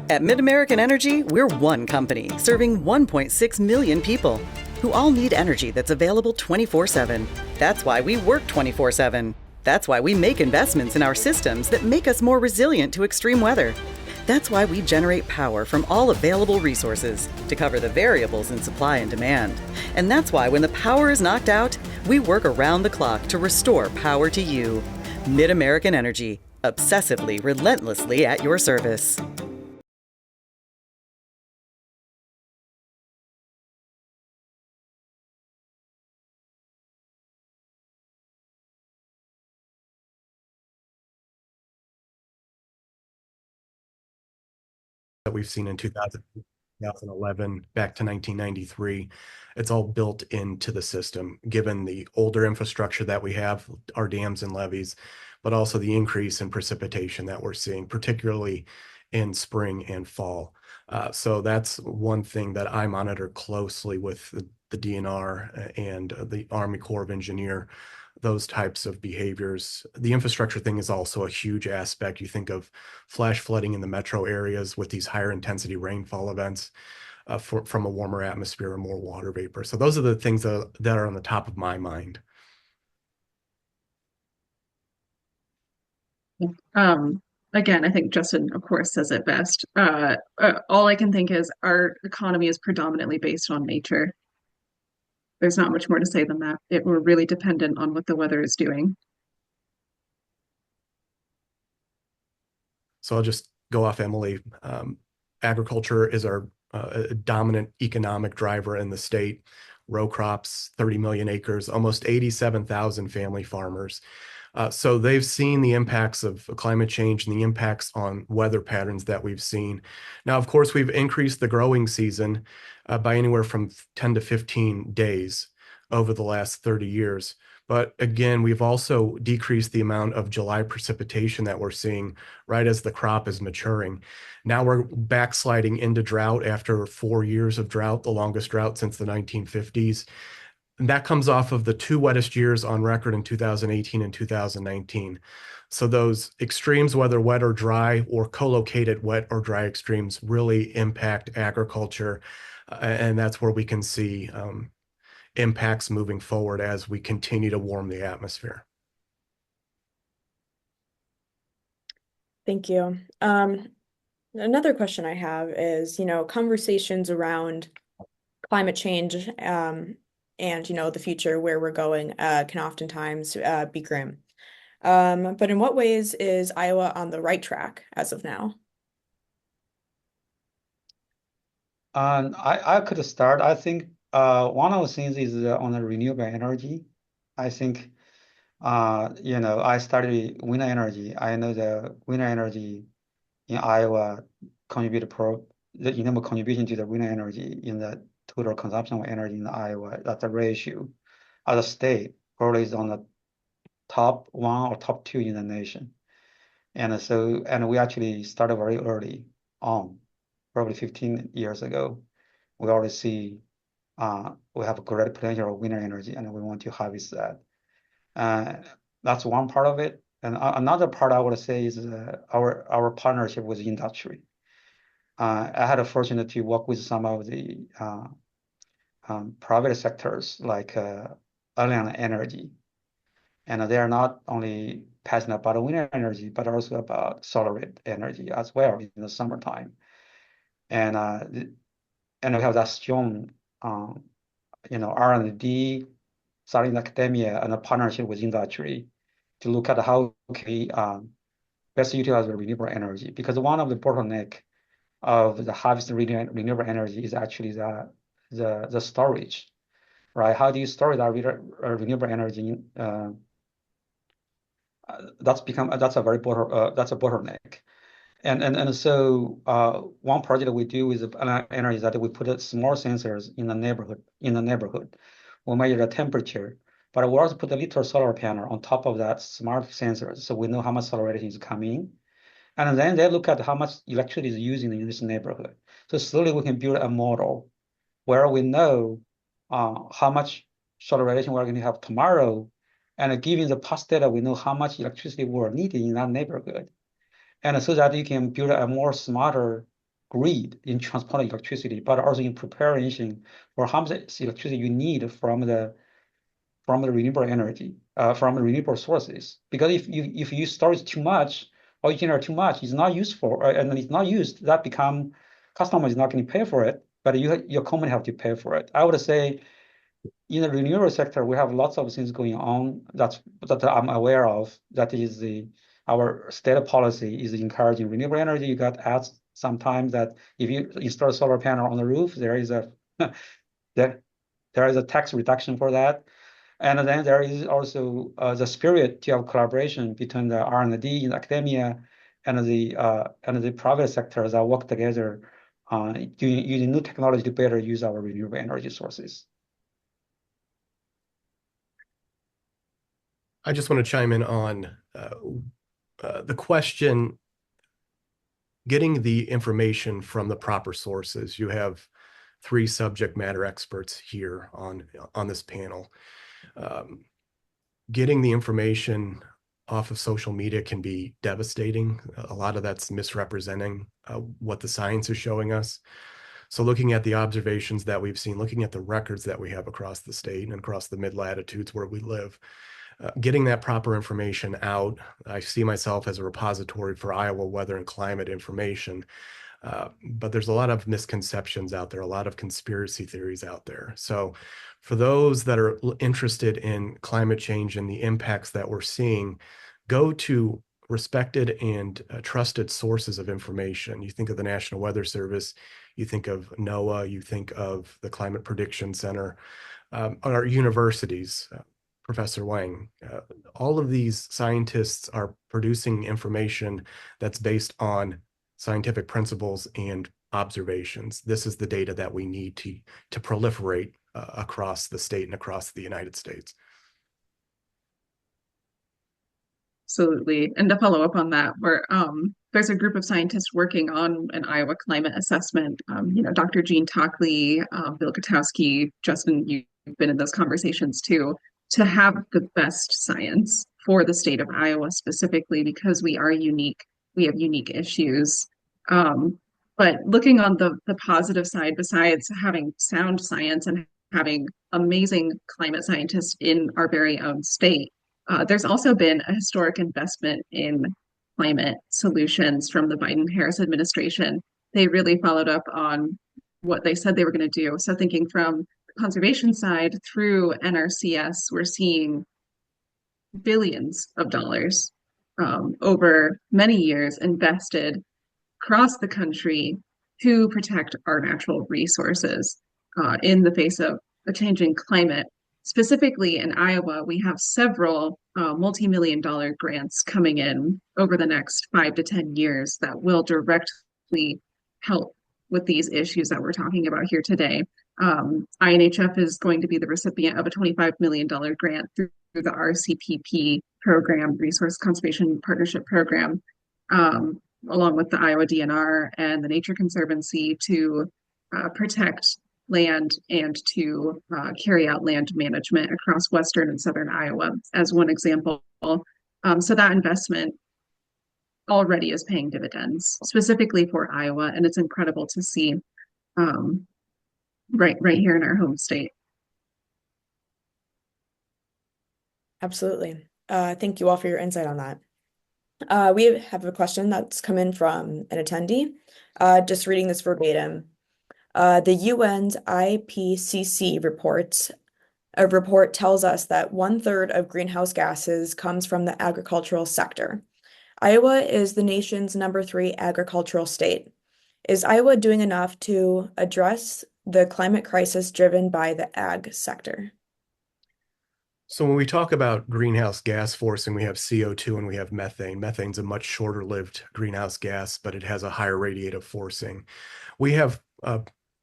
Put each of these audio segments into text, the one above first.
At MidAmerican Energy, we're one company serving 1.6 million people who all need energy that's available 24/7. That's why we work 24/7. That's why we make investments in our systems that make us more resilient to extreme weather. That's why we generate power from all available resources to cover the variables in supply and demand. And that's why when the power is knocked out, we work around the clock to restore power to you. MidAmerican Energy, obsessively, relentlessly at your service. That we've seen in 2011 back to 1993. It's all built into the system, given the older infrastructure that we have, our dams and levees, but also the increase in precipitation that we're seeing, particularly in spring and fall. So that's one thing that I monitor closely with the DNR and the Army Corps of Engineer, those types of behaviors. The infrastructure thing is also a huge aspect. You think of flash flooding in the metro areas with these higher intensity rainfall events from a warmer atmosphere and more water vapor. So those are the things that are on the top of my mind. Um, Again, I think Justin, of course, says it best. All I can think is our economy is predominantly based on nature. There's not much more to say than that. We're really dependent on what the weather is doing. So I'll just go off Emily. Agriculture is our dominant economic driver in the state. Row crops, 30 million acres, almost 87,000 family farmers. So they've seen the impacts of climate change and the impacts on weather patterns that we've seen. Now, of course, we've increased the growing season by anywhere from 10 to 15 days over the last 30 years. But again, we've also decreased the amount of July precipitation that we're seeing right as the crop is maturing. Now we're backsliding into drought after 4 years of drought, the longest drought since the 1950s. And that comes off of the two wettest years on record in 2018 and 2019. So those extremes, whether wet or dry or co-located wet or dry extremes, really impact agriculture. And that's where we can see impacts moving forward as we continue to warm the atmosphere. Thank you. Another question I have is, conversations around climate change and, the future where we're going can oftentimes be grim. But in what ways is Iowa on the right track as of now? I could start. I think one of the things is on the renewable energy. I think I studied wind energy. I know the wind energy in Iowa contribute the enormous contribution to the wind energy in the total consumption of energy in Iowa. That's a ratio. As a state, probably is on the top one or top two in the nation. And we actually started very early on, probably 15 years ago. We already see we have a great potential of wind energy, and we want to harvest that. That's one part of it. And another part I would say is our partnership with industry. I had a fortune to work with some of the private sectors like Alliant Energy, and they are not only passionate about wind energy, but also about solar energy as well in the summertime. And we have that strong, R&D, starting academia and a partnership with industry to look at how can we best utilize the renewable energy. Because one of the bottleneck of the harvest renewable energy is actually the storage, right? How do you store that renewable energy? That's a bottleneck. And so one project we do with energy is that we put small sensors in the neighborhood. We measure the temperature, but we also put a little solar panel on top of that smart sensors, so we know how much solar radiation is coming. And then they look at how much electricity is using in this neighborhood. So slowly we can build a model where we know how much solar radiation we're going to have tomorrow, and given the past data, we know how much electricity we're needing in that neighborhood. And so that you can build a more smarter grid in transporting electricity, but also in preparation for how much electricity you need from the renewable energy, from the renewable sources. Because if you store it too much or you generate too much, it's not useful, and it's not used. That become customer is not going to pay for it, but your company have to pay for it. I would say in the renewable sector, we have lots of things going on that I'm aware of. That is our state policy is encouraging renewable energy. You got asked sometimes that if you install a solar panel on the roof, there is a there is a tax reduction for that. And then there is also the spirit of collaboration between the R&D in academia and the private sector that work together using new technology to better use our renewable energy sources. I just want to chime in on the question, getting the information from the proper sources. You have 3 subject matter experts here on this panel. Getting the information off of social media can be devastating. A lot of that's misrepresenting what the science is showing us. So looking at the observations that we've seen, looking at the records that we have across the state and across the mid-latitudes where we live, getting that proper information out. I see myself as a repository for Iowa weather and climate information. But there's a lot of misconceptions out there, a lot of conspiracy theories out there. So for those that are interested in climate change and the impacts that we're seeing, go to respected and trusted sources of information. You think of the National Weather Service, you think of NOAA, you think of the Climate Prediction Center, our universities, Professor Wang. All of these scientists are producing information that's based on scientific principles and observations. This is the data that we need to proliferate across the state and across the United States. Absolutely. And to follow up on that, there's a group of scientists working on an Iowa climate assessment. Dr. Jean Tockley, Bill Katowski, Justin, you've been in those conversations too, to have the best science for the state of Iowa specifically because we are unique. We have unique issues. But looking on the positive side, besides having sound science and having amazing climate scientists in our very own state, there's also been a historic investment in climate solutions from the Biden-Harris administration. They really followed up on what they said they were going to do. So thinking from the conservation side through NRCS, we're seeing billions of dollars over many years invested across the country to protect our natural resources in the face of a changing climate. Specifically in Iowa, we have several multi-million-dollar grants coming in over the next 5 to 10 years that will directly help with these issues that we're talking about here today. INHF is going to be the recipient of a $25 million grant through the RCPP program, Resource Conservation Partnership Program, along with the Iowa DNR and the Nature Conservancy to protect land and to carry out land management across western and southern Iowa as one example. So that investment already is paying dividends, specifically for Iowa, and it's incredible to see right here in our home state. Absolutely. Thank you all for your insight on that. We have a question that's come in from an attendee. Just reading this verbatim. The UN's IPCC report tells us that 1/3 of greenhouse gases comes from the agricultural sector. Iowa is the nation's number 3 agricultural state. Is Iowa doing enough to address the climate crisis driven by the ag sector? So when we talk about greenhouse gas forcing, we have CO2 and we have methane. Methane's a much shorter-lived greenhouse gas, but it has a higher radiative forcing. We have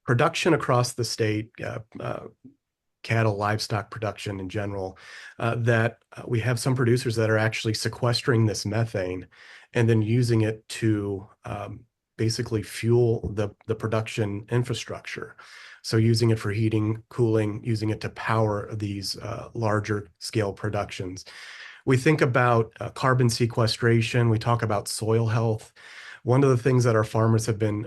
production across the state, cattle, livestock production in general, that we have some producers that are actually sequestering this methane and then using it to basically fuel the production infrastructure. So using it for heating, cooling, using it to power these larger scale productions. We think about carbon sequestration. We talk about soil health. One of the things that our farmers have been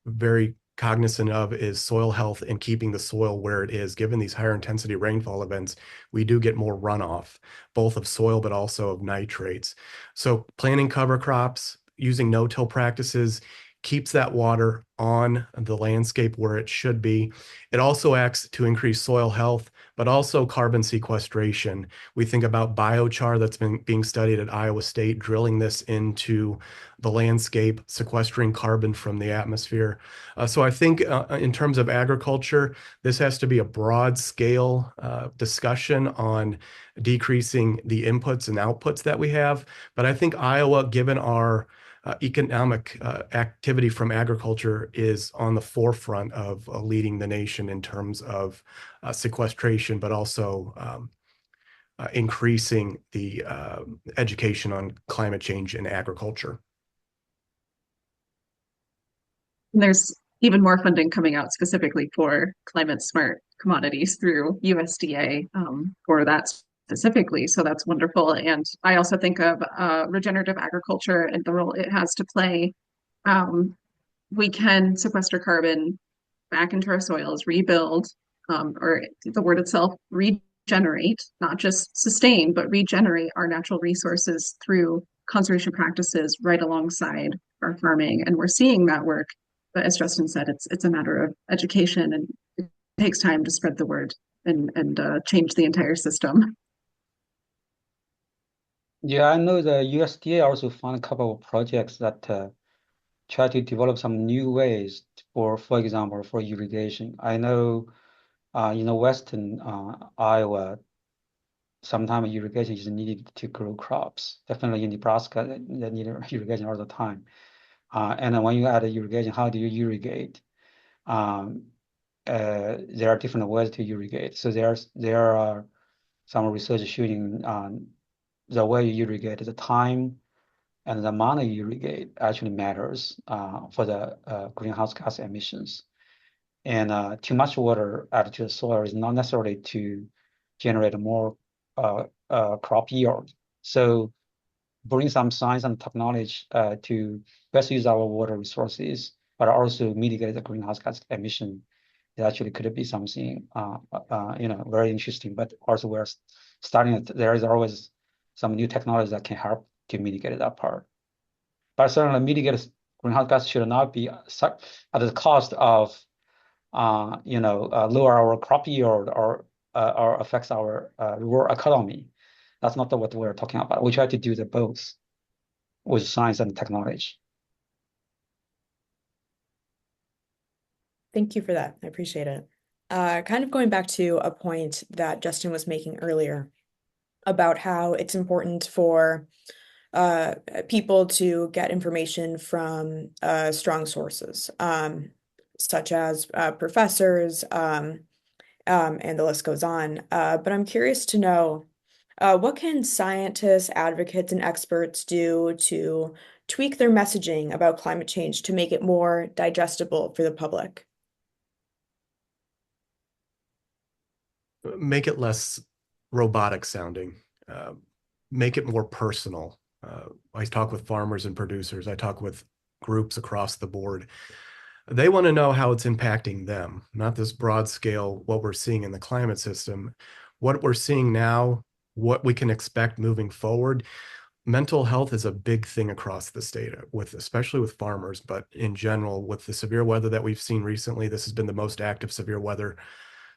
very cognizant of is soil health and keeping the soil where it is. Given these higher intensity rainfall events, we do get more runoff, both of soil but also of nitrates. So planting cover crops, using no-till practices keeps that water on the landscape where it should be. It also acts to increase soil health, but also carbon sequestration. We think about biochar that's been being studied at Iowa State, drilling this into the landscape, sequestering carbon from the atmosphere. So I think in terms of agriculture, this has to be a broad scale discussion on decreasing the inputs and outputs that we have. But I think Iowa, given our economic activity from agriculture, is on the forefront of leading the nation in terms of sequestration, but also increasing the education on climate change in agriculture. And there's even more funding coming out specifically for climate smart commodities through USDA for that specifically. So that's wonderful. And I also think of regenerative agriculture and the role it has to play. Um, we can sequester carbon back into our soils, rebuild, or the word itself, regenerate, not just sustain, but regenerate our natural resources through conservation practices right alongside our farming. And we're seeing that work. But as Justin said, it's a matter of education, and it takes time to spread the word and change the entire system. Yeah, I know the USDA also fund a couple of projects that try to develop some new ways for example, for irrigation. I know in the western Iowa, sometimes irrigation is needed to grow crops. Definitely in Nebraska, they need irrigation all the time. And then when you add irrigation, how do you irrigate? Um, there are different ways to irrigate. So there are some research showing the way you irrigate, the time and the amount you irrigate actually matters for the greenhouse gas emissions. And too much water added to the soil is not necessarily to generate more crop yield. So bring some science and technology to best use our water resources, but also mitigate the greenhouse gas emission. It actually could be something very interesting. But also we're starting. There is always some new technology that can help to mitigate that part. But certainly mitigate greenhouse gas should not be at the cost of lower our crop yield or affects our rural economy. That's not what we're talking about. We try to do the both with science and technology. Thank you for that. I appreciate it. Kind of going back to a point that Justin was making earlier about how it's important for people to get information from strong sources, such as professors, and the list goes on. But I'm curious to know, what can scientists, advocates, and experts do to tweak their messaging about climate change to make it more digestible for the public? Make it less robotic sounding, make it more personal. I talk with farmers and producers, I talk with groups across the board. They want to know how it's impacting them, not this broad scale, what we're seeing in the climate system, what we're seeing now, what we can expect moving forward. Mental health is a big thing across the state, especially with farmers, but in general, with the severe weather that we've seen recently, this has been the most active severe weather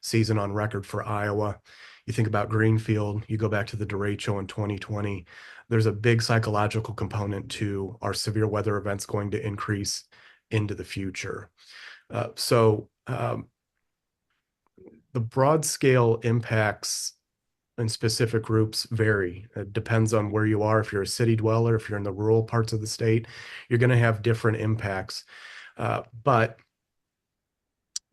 season on record for Iowa. You think about Greenfield, you go back to the derecho in 2020, there's a big psychological component to our severe weather events going to increase into the future. The broad scale impacts in specific groups vary. It depends on where you are. If you're a city dweller, if you're in the rural parts of the state, you're going to have different impacts. But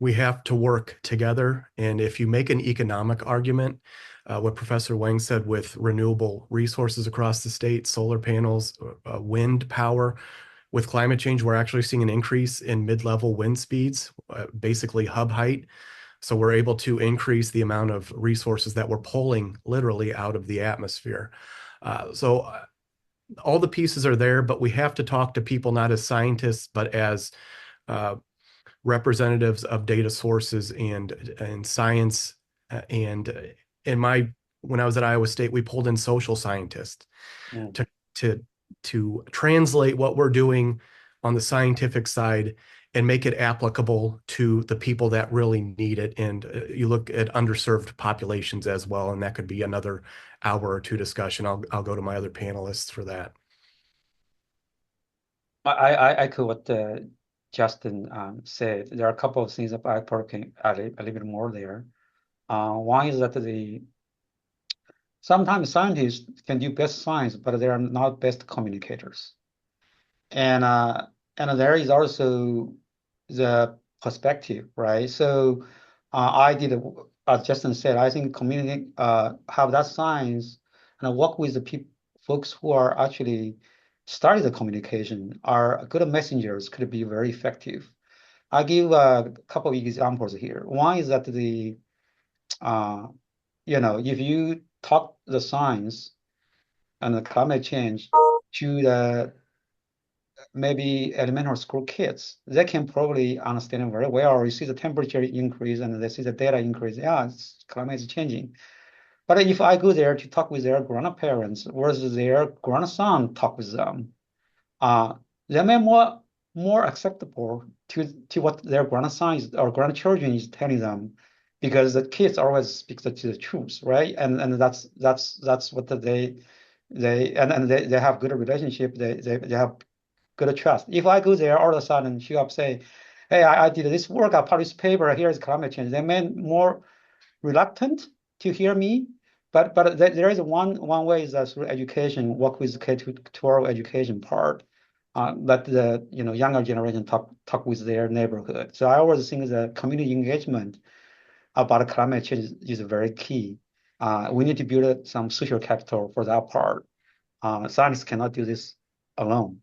we have to work together. And if you make an economic argument, what Professor Wang said with renewable resources across the state, solar panels, wind power, with climate change, we're actually seeing an increase in mid-level wind speeds, basically hub height. So we're able to increase the amount of resources that we're pulling literally out of the atmosphere. All the pieces are there, but we have to talk to people not as scientists, but as representatives of data sources and science. And when I was at Iowa State, we pulled in social scientists Mm. to translate what we're doing on the scientific side and make it applicable to the people that really need it. And you look at underserved populations as well, and that could be another hour or two discussion. I'll go to my other panelists for that. I echo what Justin said. There are a couple of things that I probably can add a little bit more there. One is that sometimes scientists can do best science, but they are not best communicators. And there is also the perspective, right? So I did, as Justin said, I think community have that science and work with the folks who are actually study the communication are good messengers, could be very effective. I'll give a couple of examples here. One is that if you talk the science and the climate change to the maybe elementary school kids, they can probably understand it very well. You see the temperature increase and they see the data increase. Yeah, climate is changing. But if I go there to talk with their grandparents versus their grandson talk with them, they may more acceptable to what their grandson or grandchildren is telling them, because the kids always speak to the truth, right? And that's what they have good relationship. They have good trust. If I go there all of a sudden show up say, hey, I did this work, I published paper, here's climate change, they may more reluctant to hear me. But there is one way is that through education, work with K-12 education part, let the younger generation talk with their neighborhood. So I always think that community engagement about climate change is very key. We need to build some social capital for that part. Science cannot do this alone.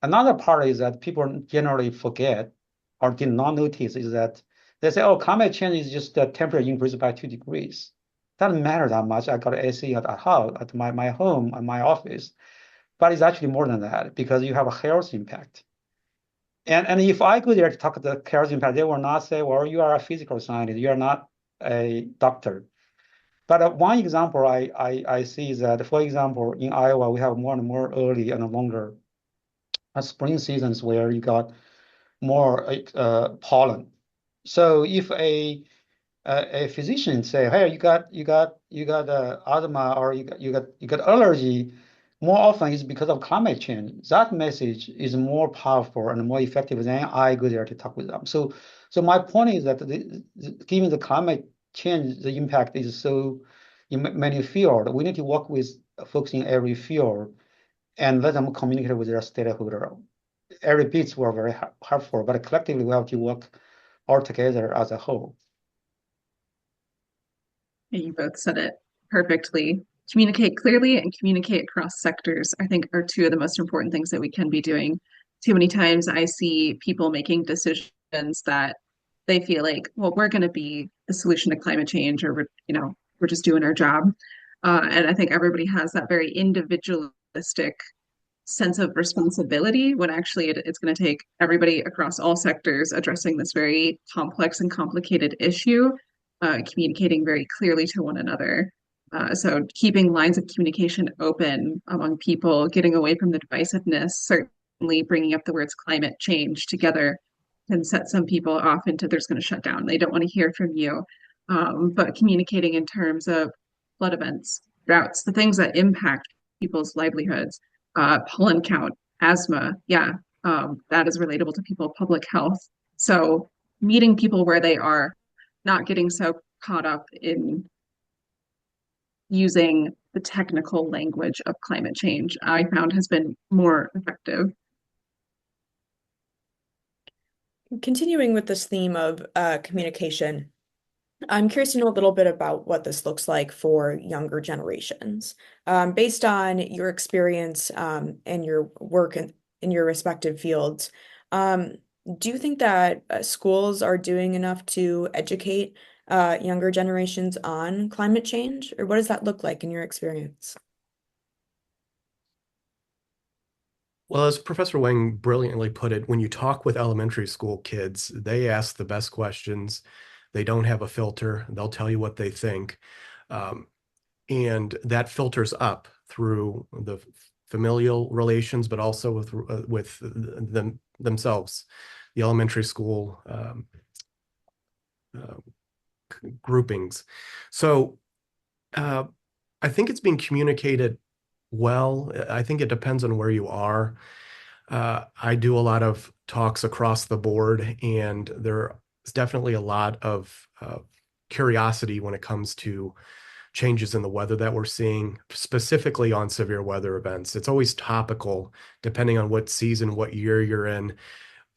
Another part is that people generally forget or did not notice is that they say, oh, climate change is just the temperature increase by 2 degrees. Doesn't matter that much. I got AC at house, at my home, at my office. But it's actually more than that because you have a health impact. And if I go there to talk about the health impact, they will not say, well, you are a physical scientist, you are not a doctor. But one example I see is that, for example, in Iowa, we have more and more early and longer spring seasons where you got more pollen. So if a physician say, hey, you got asthma or you got allergy, more often it's because of climate change. That message is more powerful and more effective than I go there to talk with them. So my point is that given the climate change, the impact is so in many fields. We need to work with folks in every field and let them communicate with their stakeholder. Every bits were very helpful, but collectively we have to work all together as a whole. You both said it perfectly. Communicate clearly and communicate across sectors, I think, are two of the most important things that we can be doing. Too many times I see people making decisions that they feel like, well, we're going to be the solution to climate change, or we're just doing our job. And I think everybody has that very individualistic sense of responsibility when actually it's going to take everybody across all sectors addressing this very complex and complicated issue, communicating very clearly to one another. So keeping lines of communication open among people, getting away from the divisiveness, certainly bringing up the words climate change together can set some people off into they're just going to shut down. They don't want to hear from you. But communicating in terms of flood events, droughts, the things that impact people's livelihoods, pollen count, asthma, yeah, that is relatable to people, public health. So meeting people where they are, not getting so caught up in using the technical language of climate change, I found has been more effective. Continuing with this theme of communication, I'm curious to know a little bit about what this looks like for younger generations. Based on your experience and your work in your respective fields, do you think that schools are doing enough to educate younger generations on climate change, or what does that look like in your experience? Well, as Professor Wang brilliantly put it, when you talk with elementary school kids, they ask the best questions. They don't have a filter. They'll tell you what they think. Um, and that filters up through the familial relations, but also with themselves, the elementary school uh, groupings. So uh, I think it's being communicated well. I think it depends on where you are. I do a lot of talks across the board, and there's definitely a lot of curiosity when it comes to changes in the weather that we're seeing, specifically on severe weather events. It's always topical depending on what season, what year you're in.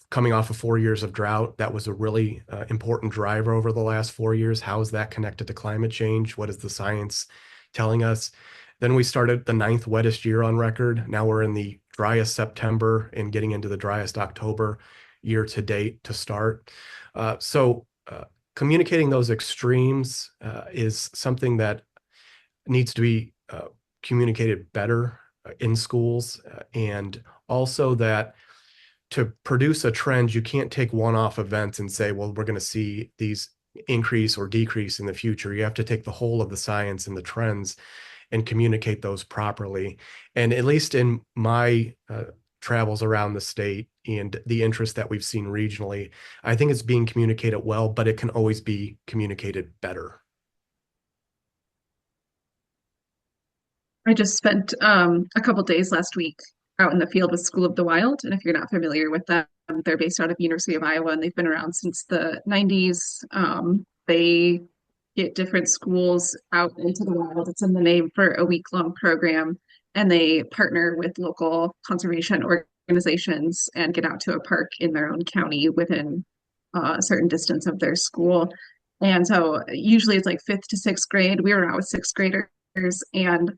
Coming off of 4 years of drought, that was a really important driver over the last 4 years. How is that connected to climate change? What is the science telling us? Then we started the ninth wettest year on record. Now we're in the driest September and getting into the driest October year to date to start. So communicating those extremes is something that needs to be communicated better in schools, and also that to produce a trend, you can't take one-off events and say, well, we're going to see these increase or decrease in the future. You have to take the whole of the science and the trends and communicate those properly. And at least in my travels around the state and the interest that we've seen regionally, I think it's being communicated well, but it can always be communicated better. I just spent a couple days last week out in the field with School of the Wild, and if you're not familiar with them, they're based out of University of Iowa, and they've been around since the 90s. They get different schools out into the wild. It's in the name for a week-long program, and they partner with local conservation organizations and get out to a park in their own county within a certain distance of their school. And so usually it's like fifth to sixth grade. We were out with sixth graders, and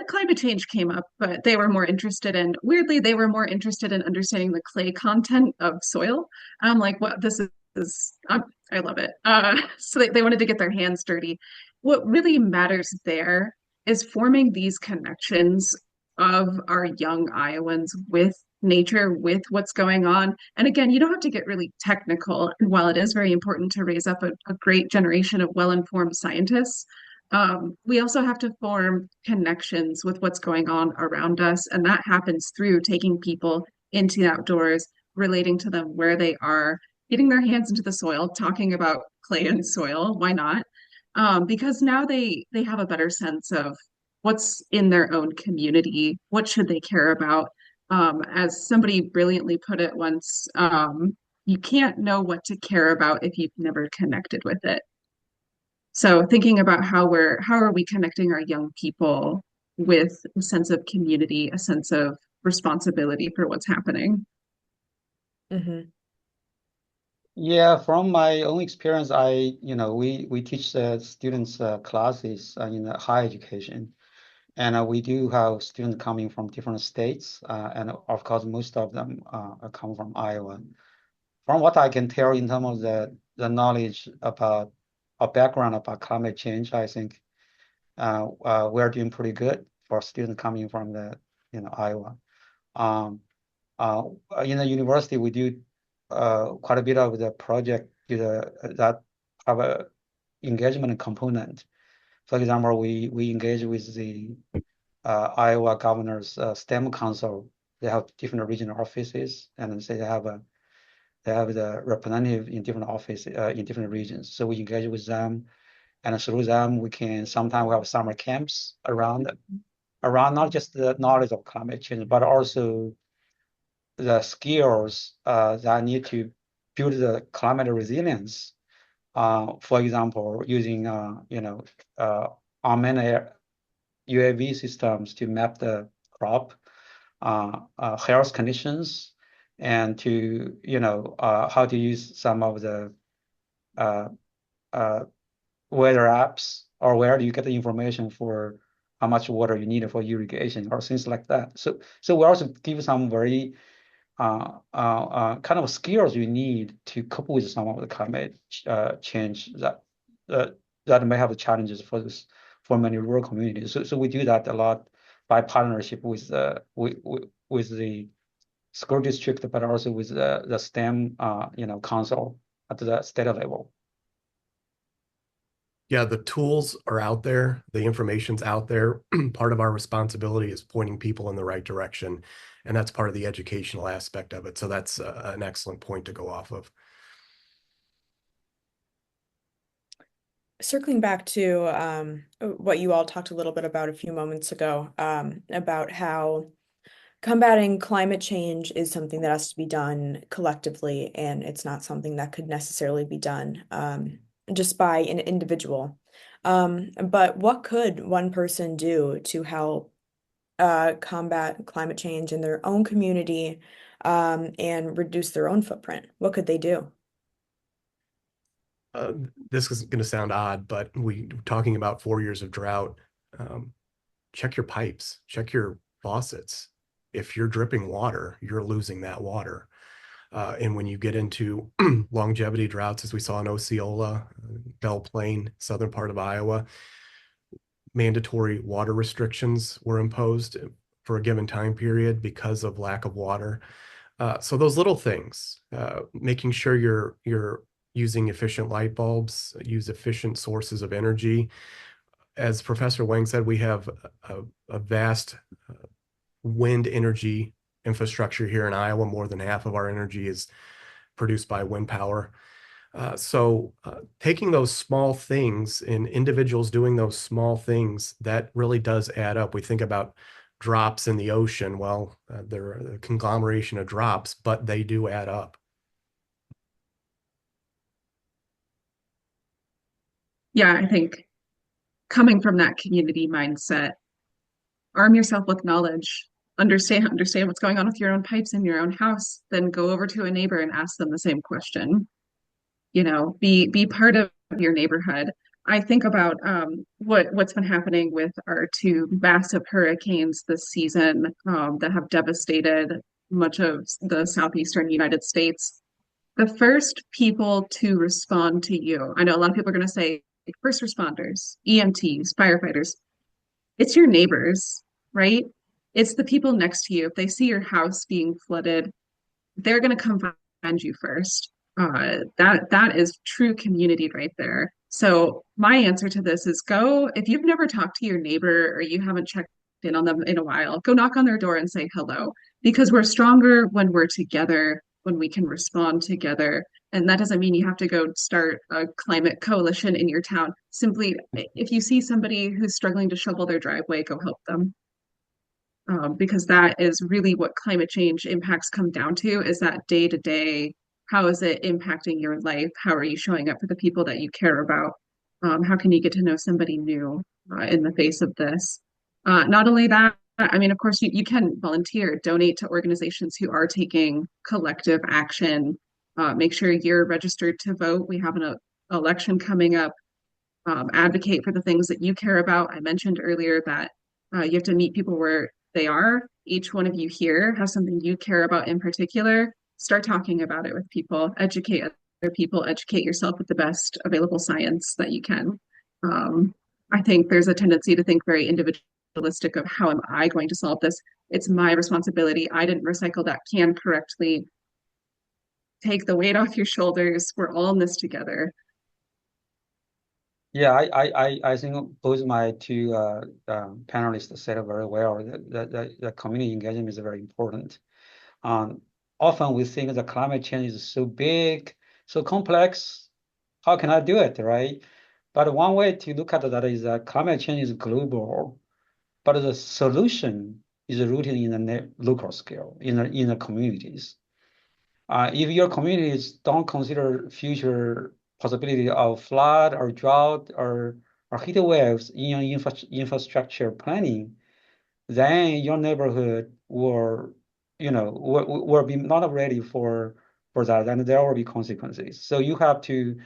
climate change came up, but they were more interested in, weirdly, they were more interested in understanding the clay content of soil. I'm like, what, I love it. So they wanted to get their hands dirty. What really matters there is forming these connections of our young Iowans with nature, with what's going on. And again, you don't have to get really technical. And while it is very important to raise up a great generation of well-informed scientists, we also have to form connections with what's going on around us. And that happens through taking people into the outdoors, relating to them where they are, getting their hands into the soil, talking about clay and soil. Why not? Because now they have a better sense of what's in their own community, what should they care about. As somebody brilliantly put it once, you can't know what to care about if you've never connected with it. So thinking about how are we connecting our young people with a sense of community, a sense of responsibility for what's happening. Hmm. Yeah, from my own experience, we teach the students classes in the higher education, and we do have students coming from different states, and of course, most of them come from Iowa. From what I can tell in terms of the knowledge about or background about climate change, I think we're doing pretty good for students coming from the Iowa. Um, in the university, we do quite a bit of the project that have a engagement component. For example, we engage with the Iowa Governor's STEM Council. They have different regional offices, and they have the representative in different offices in different regions. So we engage with them, and through them, we can sometimes we have summer camps around not just the knowledge of climate change, but also the skills that need to build the climate resilience. For example, using unmanned UAV systems to map the crop health conditions, and to how to use some of the uh, uh, weather apps, or where do you get the information for how much water you need for irrigation or things like that. So we also give some very kind of skills you need to cope with some of the climate change uh, that may have challenges for many rural communities. So we do that a lot by partnership with with the school district, but also with the STEM council at the state level. Yeah, the tools are out there, the information's out there. Part of our responsibility is pointing people in the right direction, and that's part of the educational aspect of it. So that's an excellent point to go off of. Circling back to what you all talked a little bit about a few moments ago, about how combating climate change is something that has to be done collectively, and it's not something that could necessarily be done just by an individual. But what could one person do to help combat climate change in their own community and reduce their own footprint? What could they do? This is going to sound odd, but we talking about 4 years of drought. Check your pipes, check your faucets. If you're dripping water, you're losing that water. And when you get into longevity droughts, as we saw in Osceola, Belle Plaine, southern part of Iowa, mandatory water restrictions were imposed for a given time period because of lack of water. So those little things, making sure you're using efficient light bulbs, use efficient sources of energy. As Professor Wang said, we have a vast wind energy infrastructure here in Iowa. More than half of our energy is produced by wind power. So taking those small things and individuals doing those small things, that really does add up. We think about drops in the ocean. Well, they're a conglomeration of drops, but they do add up. Yeah, I think coming from that community mindset, arm yourself with knowledge, understand what's going on with your own pipes in your own house, then go over to a neighbor and ask them the same question. Be part of your neighborhood. I think about what's been happening with our two massive hurricanes this season that have devastated much of the southeastern United States. The first people to respond to you, I know a lot of people are going to say first responders, EMTs, firefighters. It's your neighbors, right? It's the people next to you. If they see your house being flooded, they're going to come find you first. That is true community right there. So my answer to this is go, if you've never talked to your neighbor or you haven't checked in on them in a while, go knock on their door and say hello, because we're stronger when we're together, when we can respond together. And that doesn't mean you have to go start a climate coalition in your town. Simply, if you see somebody who's struggling to shovel their driveway, go help them. Because that is really what climate change impacts come down to, is that day to day, how is it impacting your life? How are you showing up for the people that you care about? How can you get to know somebody new in the face of this? Not only that, I mean, of course, you can volunteer, donate to organizations who are taking collective action. Make sure you're registered to vote. We have an election coming up. Advocate for the things that you care about. I mentioned earlier that you have to meet people where they are. Each one of you here has something you care about in particular. Start talking about it with people, educate other people, educate yourself with the best available science that you can. I think there's a tendency to think very individualistic of how am I going to solve this? It's my responsibility. I didn't recycle that can correctly. Take the weight off your shoulders. We're all in this together. Yeah, I think both my two panelists said it very well. The community engagement is very important. Um, Often we think the climate change is so big, so complex. How can I do it, right? But one way to look at that is that climate change is global, but the solution is rooted in the local scale, in the communities. If your communities don't consider future possibility of flood or drought or heat waves in your infrastructure planning, then your neighborhood will be not ready for that, and there will be consequences. So you have to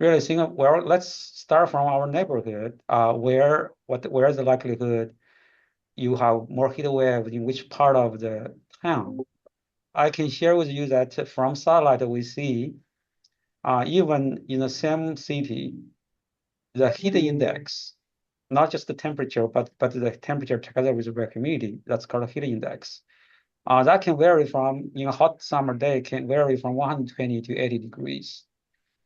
really think of, well, let's start from our neighborhood. Where is the likelihood you have more heat waves in which part of the town? I can share with you that from satellite we see even in the same city, the heat index not just the temperature, but the temperature together with the humidity. That's called a heat index. That can vary from, in a hot summer day, can vary from 120 to 80 degrees.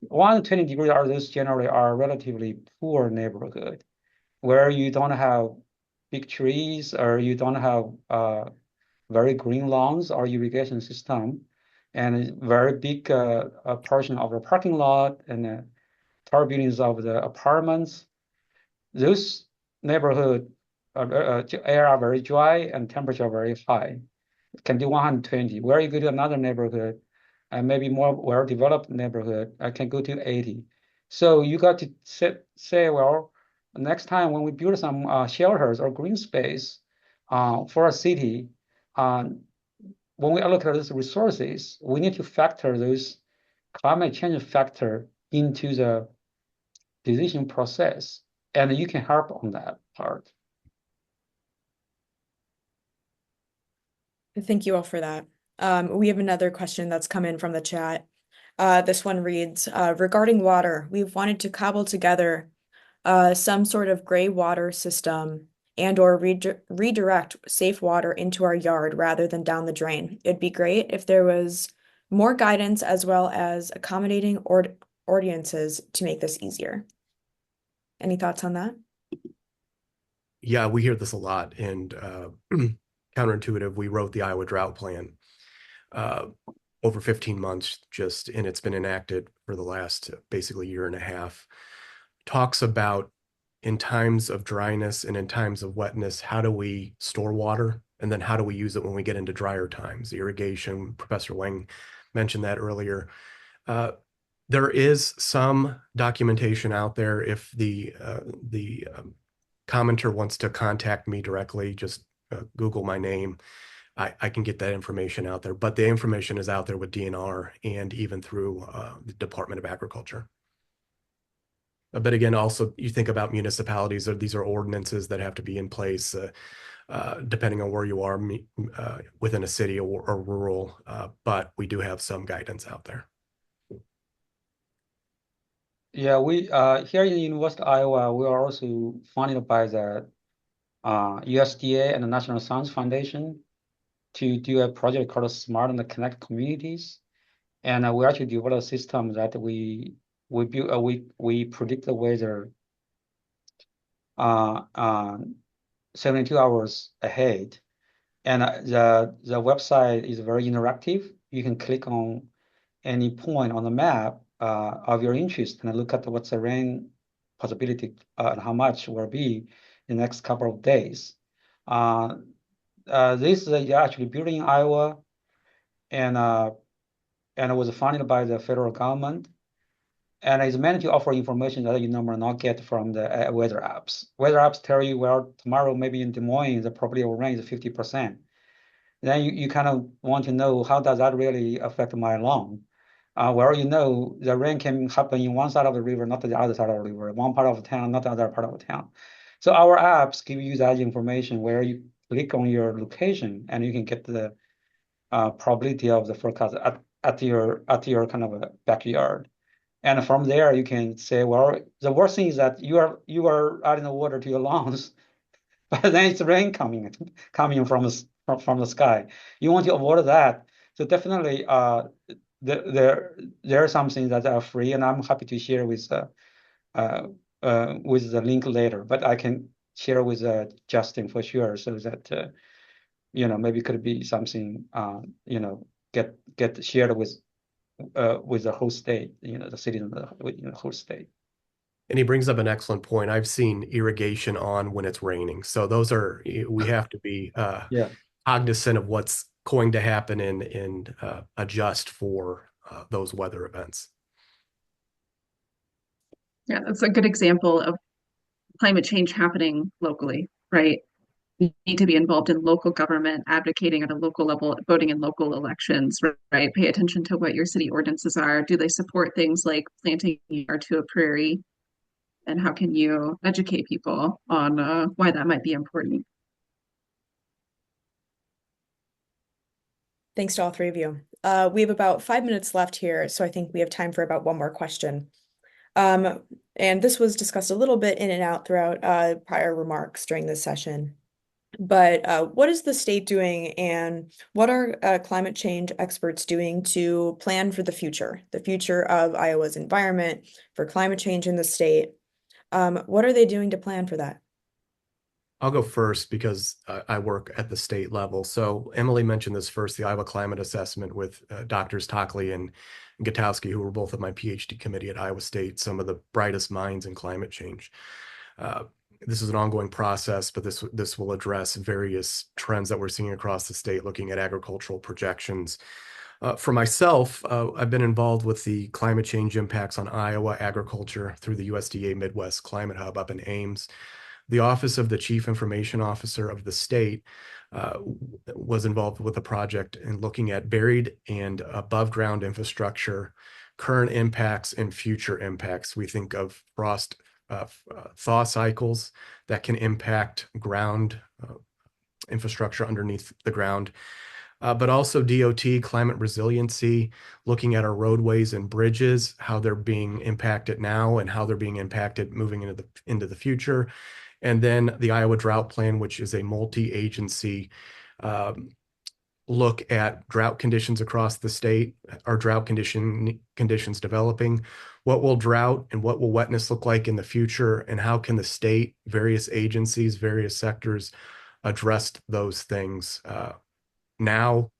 120 degrees are those generally are relatively poor neighborhood where you don't have big trees or you don't have very green lawns or irrigation system, and a very big a portion of the parking lot and tall buildings of the apartments. Those neighborhood air are very dry and temperature very high. It can do 120. Where you go to another neighborhood, and maybe more well-developed neighborhood, I can go to 80. So you got to say, well, next time when we build some shelters or green space for a city, when we allocate those resources, we need to factor those climate change factor into the decision process, and you can help on that part. Thank you all for that. We have another question that's come in from the chat. This one reads, regarding water, we've wanted to cobble together some sort of gray water system and or redirect safe water into our yard rather than down the drain. It'd be great if there was more guidance as well as accommodating ordinances to make this easier. Any thoughts on that? Yeah, we hear this a lot, and counterintuitive, we wrote the Iowa Drought Plan over 15 months just, and it's been enacted for the last basically year and a half. Talks about in times of dryness and in times of wetness, how do we store water? And then how do we use it when we get into drier times? Irrigation, Professor Wang mentioned that earlier. There is some documentation out there. If the commenter wants to contact me directly, just Google my name. I can get that information out there, but the information is out there with DNR and even through the Department of Agriculture. But again, also you think about municipalities, these are ordinances that have to be in place depending on where you are within a city or rural, but we do have some guidance out there. Yeah, we here in University of Iowa, we are also funded by the USDA and the National Science Foundation to do a project called Smart and Connect Communities, and we actually developed a system that we build we predict the weather 72 hours ahead, and the website is very interactive. You can click on any point on the map of your interest and look at what's the rain possibility and how much will be in the next couple of days. This is actually built in Iowa, and it was funded by the federal government, and it's meant to offer information that you normally not get from the weather apps. Weather apps tell you, well, tomorrow maybe in Des Moines the probability of rain is 50%. Then you kind of want to know, how does that really affect my lawn? Well, you know, the rain can happen in one side of the river, not the other side of the river, one part of the town, not the other part of the town. So our apps give you that information where you click on your location and you can get the probability of the forecast at your kind of a backyard. And from there you can say, well, the worst thing is that you are adding the water to your lawns, but then it's rain coming from the sky. You want to avoid that. So definitely there are some things that are free, and I'm happy to share with the link later. But I can share with Justin for sure, so that you know, maybe could be something you know, get shared with the whole state, you know, the citizens of the whole state. And he brings up an excellent point. I've seen irrigation on when it's raining. So those are, we have to be Yeah. cognizant of what's going to happen and adjust for those weather events. Yeah, that's a good example of climate change happening locally, right? You need to be involved in local government, advocating at a local level, voting in local elections, right? Pay attention to what your city ordinances are. Do they support things like planting to a prairie? And how can you educate people on why that might be important? Thanks to all three of you. We have about 5 minutes left here, so I think we have time for about one more question. And this was discussed a little bit in and out throughout prior remarks during this session. But what is the state doing, and what are climate change experts doing to plan for the future of Iowa's environment, for climate change in the state? What are they doing to plan for that? I'll go first because I work at the state level. So Emily mentioned this first, the Iowa Climate Assessment with Doctors Tockley and Gutowski, who were both of my PhD committee at Iowa State, some of the brightest minds in climate change. This is an ongoing process, but this will address various trends that we're seeing across the state, looking at agricultural projections. For myself, I've been involved with the climate change impacts on Iowa agriculture through the USDA Midwest Climate Hub up in Ames. The Office of the Chief Information Officer of the state was involved with a project in looking at buried and above ground infrastructure, current impacts and future impacts. We think of frost thaw cycles that can impact ground infrastructure underneath the ground, but also DOT, climate resiliency, looking at our roadways and bridges, how they're being impacted now and how they're being impacted moving into the future. And then the Iowa Drought Plan, which is a multi-agency look at drought conditions across the state, are drought conditions developing, what will drought and what will wetness look like in the future, and how can the state, various agencies, various sectors address those things now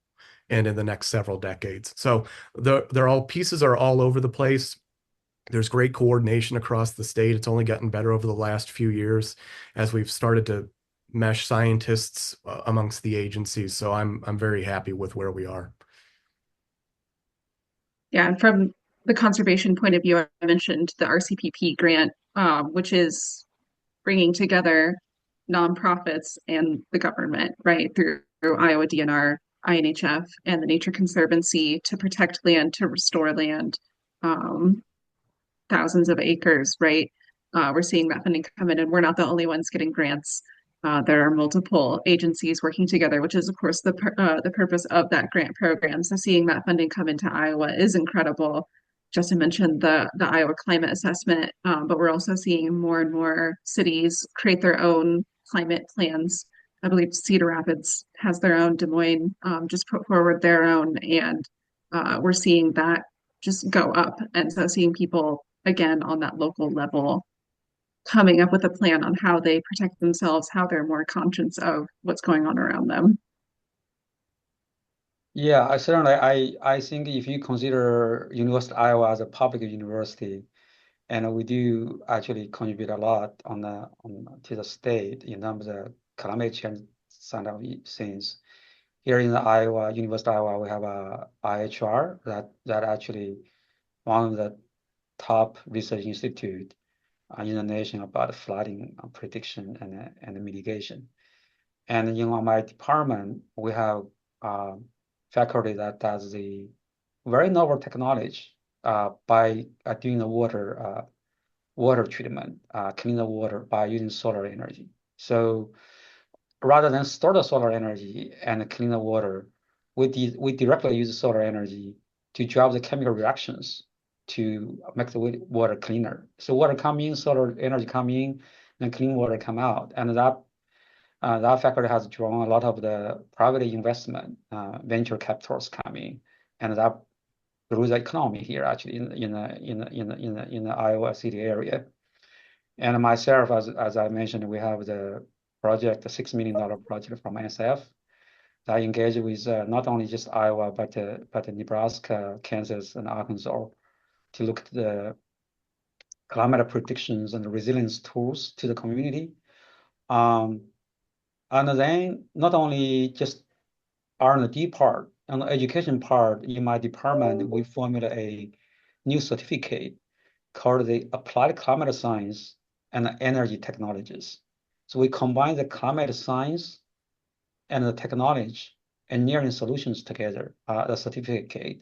and in the next several decades. So they're all pieces are all over the place. There's great coordination across the state. It's only gotten better over the last few years as we've started to mesh scientists amongst the agencies. So I'm very happy with where we are. Yeah, and from the conservation point of view, I mentioned the RCPP grant, which is bringing together nonprofits and the government, right, through Iowa DNR, INHF, and the Nature Conservancy to protect land, to restore land, um, thousands of acres, right? We're seeing that funding come in, and we're not the only ones getting grants. There are multiple agencies working together, which is, of course, the purpose of that grant program. So seeing that funding come into Iowa is incredible. Justin mentioned the Iowa climate assessment, but we're also seeing more and more cities create their own climate plans. I believe Cedar Rapids has their own, Des Moines just put forward their own, and we're seeing that just go up. And so seeing people again on that local level coming up with a plan on how they protect themselves, how they're more conscious of what's going on around them. Yeah, I certainly I think if you consider University of Iowa as a public university, and we do actually contribute a lot to the state in terms of climate change side of things. Here in the University of Iowa, we have a IHR that actually one of the top research institute in the nation about flooding prediction and mitigation. And in my department, we have faculty that does the very novel technology by doing the water treatment, clean the water by using solar energy. So rather than store the solar energy and clean the water, we directly use solar energy to drive the chemical reactions to make the water cleaner. So water come in, solar energy come in, and clean water come out. And that faculty has drawn a lot of the private investment, venture capitals coming, and that grew the economy here actually in the Iowa City area. And myself, as I mentioned, we have the project, the $6 million project from NSF that engage with not only just Iowa, but Nebraska, Kansas, and Arkansas to look at the climate predictions and the resilience tools to the community. And then not only just R&D part, on the education part, in my department, we formulated a new certificate called the Applied Climate Science and Energy Technologies. So we combine the climate science and the technology engineering solutions together, the certificate.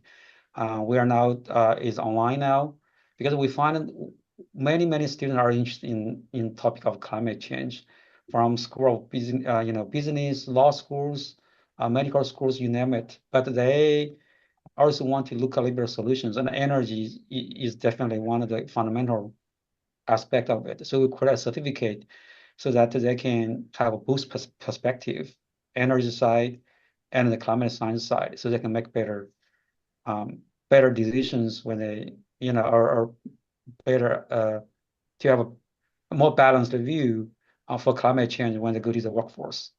We are now is online now because we find many students are interested in topic of climate change from school of business, business, law schools, medical schools, you name it. But they also want to look at solutions, and energy is definitely one of the fundamental aspect of it. So we create a certificate so that they can have a boost perspective, energy side and the climate science side, so they can make better decisions when they, or better to have a more balanced view for climate change when they go to the workforce.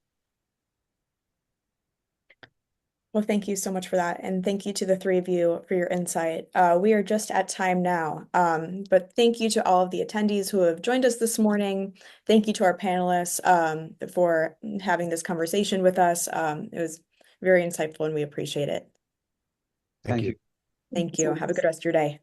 Well, thank you so much for that. And thank you to the three of you for your insight. We are just at time now, but thank you to all of the attendees who have joined us this morning. Thank you to our panelists for having this conversation with us. It was very insightful and we appreciate it. Thank you. Thank you. Have a good rest of your day.